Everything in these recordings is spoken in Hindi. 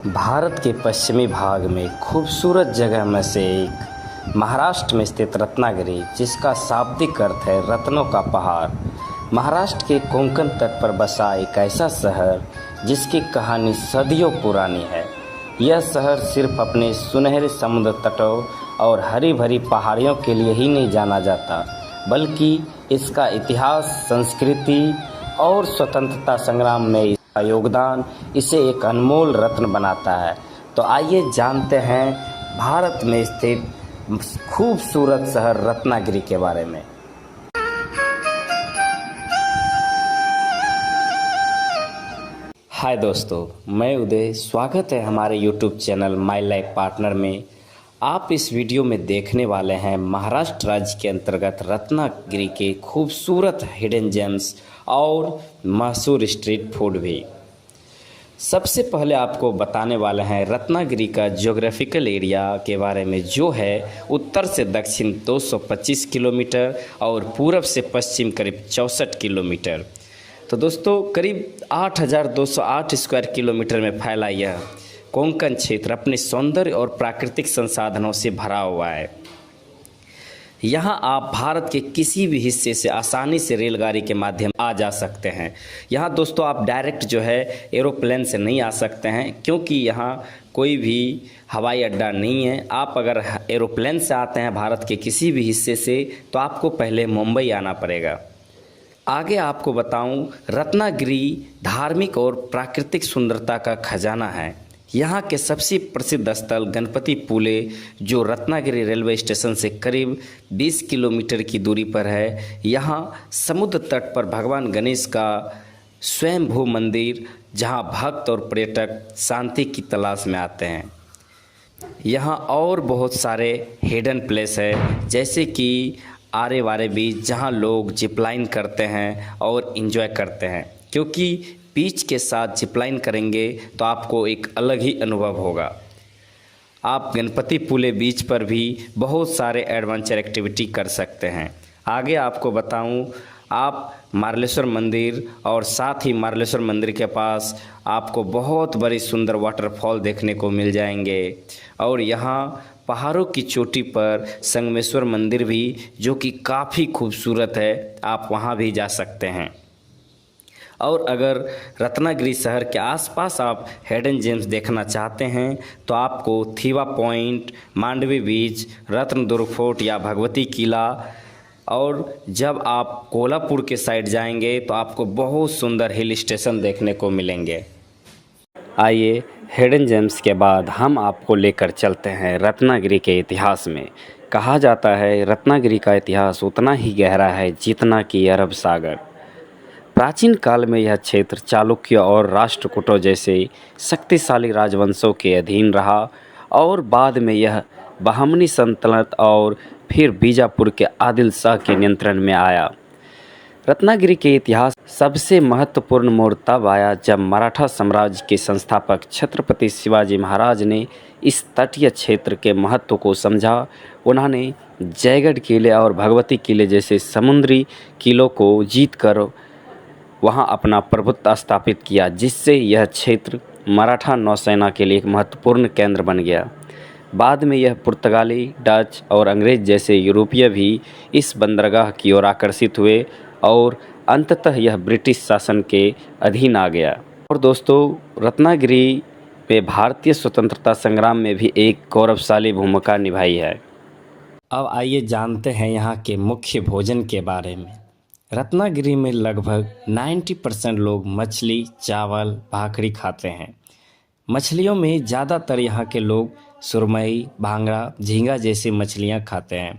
भारत के पश्चिमी भाग में खूबसूरत जगह में से एक महाराष्ट्र में स्थित रत्नागिरी, जिसका शाब्दिक अर्थ है रत्नों का पहाड़। महाराष्ट्र के कोंकण तट पर बसा एक ऐसा शहर जिसकी कहानी सदियों पुरानी है। यह शहर सिर्फ अपने सुनहरे समुद्र तटों और हरी भरी पहाड़ियों के लिए ही नहीं जाना जाता, बल्कि इसका इतिहास, संस्कृति और स्वतंत्रता संग्राम में का योगदान इसे एक अनमोल रत्न बनाता है। तो आइए जानते हैं भारत में स्थित खूबसूरत शहर रत्नागिरी के बारे में। हाय दोस्तों, मैं उदय। स्वागत है हमारे YouTube channel my life partner में। आप इस वीडियो में देखने वाले हैं महाराष्ट्र राज्य के अंतर्गत रत्नागिरी के खूबसूरत हिडन जेम्स और मशहूर स्ट्रीट फूड भी। सबसे पहले आपको बताने वाले हैं रत्नागिरी का ज्योग्राफिकल एरिया के बारे में, जो है उत्तर से दक्षिण 225 किलोमीटर और पूरब से पश्चिम करीब 64 किलोमीटर। तो दोस्तों, करीब 8,208 स्क्वायर किलोमीटर में फैला यह कोंकण क्षेत्र अपने सौंदर्य और प्राकृतिक संसाधनों से भरा हुआ है। यहाँ आप भारत के किसी भी हिस्से से आसानी से रेलगाड़ी के माध्यम आ जा सकते हैं। यहाँ दोस्तों आप डायरेक्ट जो है एरोप्लेन से नहीं आ सकते हैं, क्योंकि यहाँ कोई भी हवाई अड्डा नहीं है। आप अगर एरोप्लेन से आते हैं भारत के किसी भी हिस्से से, तो आपको पहले मुंबई आना पड़ेगा। आगे आपको बताऊं, रत्नागिरी धार्मिक और प्राकृतिक सुंदरता का खजाना है। यहाँ के सबसे प्रसिद्ध स्थल गणपति पुले, जो रत्नागिरी रेलवे स्टेशन से करीब 20 किलोमीटर की दूरी पर है। यहाँ समुद्र तट पर भगवान गणेश का स्वयंभू मंदिर, जहाँ भक्त और पर्यटक शांति की तलाश में आते हैं। यहाँ और बहुत सारे हिडन प्लेस है, जैसे कि आरे वारे बीच, जहाँ लोग जिपलाइन करते हैं और इन्जॉय करते हैं, क्योंकि बीच के साथ जिपलाइन करेंगे तो आपको एक अलग ही अनुभव होगा। आप गणपति पुले बीच पर भी बहुत सारे एडवेंचर एक्टिविटी कर सकते हैं। आगे आपको बताऊं, आप मार्लेश्वर मंदिर और साथ ही मार्लेश्वर मंदिर के पास आपको बहुत बड़ी सुंदर वाटरफॉल देखने को मिल जाएंगे। और यहाँ पहाड़ों की चोटी पर संगमेश्वर मंदिर भी, जो कि काफ़ी खूबसूरत है, आप वहाँ भी जा सकते हैं। और अगर रत्नागिरी शहर के आसपास आप हिडन जेम्स देखना चाहते हैं, तो आपको थीवा पॉइंट, मांडवी बीच, रत्नदुर्ग फोर्ट या भगवती किला, और जब आप कोल्हापुर के साइड जाएंगे तो आपको बहुत सुंदर हिल स्टेशन देखने को मिलेंगे। आइए, हिडन जेम्स के बाद हम आपको लेकर चलते हैं रत्नागिरी के इतिहास में। कहा जाता है रत्नागिरी का इतिहास उतना ही गहरा है जितना कि अरब सागर। प्राचीन काल में यह क्षेत्र चालुक्य और राष्ट्रकूटों जैसे शक्तिशाली राजवंशों के अधीन रहा, और बाद में यह बहमनी सल्तनत और फिर बीजापुर के आदिल शाह के नियंत्रण में आया। रत्नागिरी के इतिहास सबसे महत्वपूर्ण मोड़ तब आया जब मराठा साम्राज्य के संस्थापक छत्रपति शिवाजी महाराज ने इस तटीय क्षेत्र के महत्व को समझा। उन्होंने जयगढ़ किले और भगवती किले जैसे समुद्री किलों को जीतकर वहां अपना प्रभुत्व स्थापित किया, जिससे यह क्षेत्र मराठा नौसेना के लिए एक महत्वपूर्ण केंद्र बन गया। बाद में यह पुर्तगाली, डच और अंग्रेज जैसे यूरोपीय भी इस बंदरगाह की ओर आकर्षित हुए, और अंततः यह ब्रिटिश शासन के अधीन आ गया। और दोस्तों, रत्नागिरी में भारतीय स्वतंत्रता संग्राम में भी एक गौरवशाली भूमिका निभाई है। अब आइए जानते हैं यहाँ के मुख्य भोजन के बारे में। रत्नागिरी में लगभग 90% लोग मछली, चावल, भाकरी खाते हैं। मछलियों में ज़्यादातर यहाँ के लोग सुरमई, भांगड़ा, झींगा जैसी मछलियाँ खाते हैं।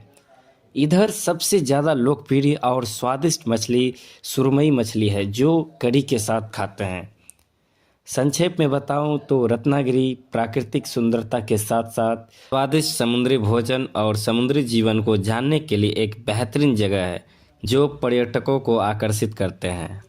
इधर सबसे ज़्यादा लोकप्रिय और स्वादिष्ट मछली सुरमई मछली है, जो कढ़ी के साथ खाते हैं। संक्षेप में बताऊं तो रत्नागिरी प्राकृतिक सुंदरता के साथ साथ स्वादिष्ट समुद्री भोजन और समुद्री जीवन को जानने के लिए एक बेहतरीन जगह है, जो पर्यटकों को आकर्षित करते हैं।